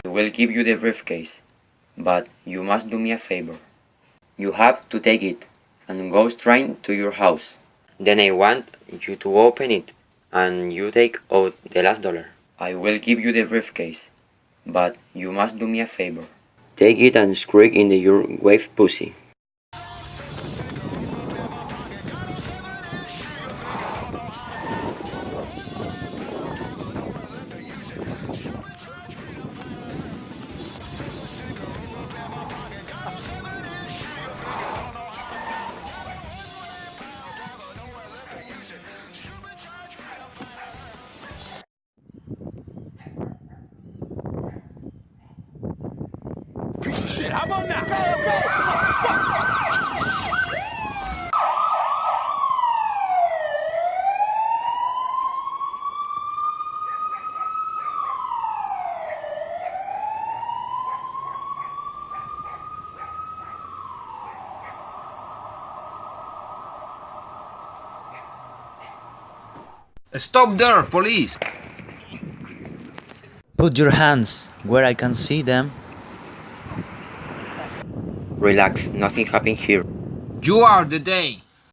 I will give you the briefcase, but you must do me a favor. You have to take it and go straight to your house. Then I want you to open it and you take out the last dollar. I will give you the briefcase, but you must do me a favor. Take it and screw it in your wave pussy. Piece of shit, how about now? Stop there, police! Put your hands where I can see them. Relax, nothing happened here. You are the day.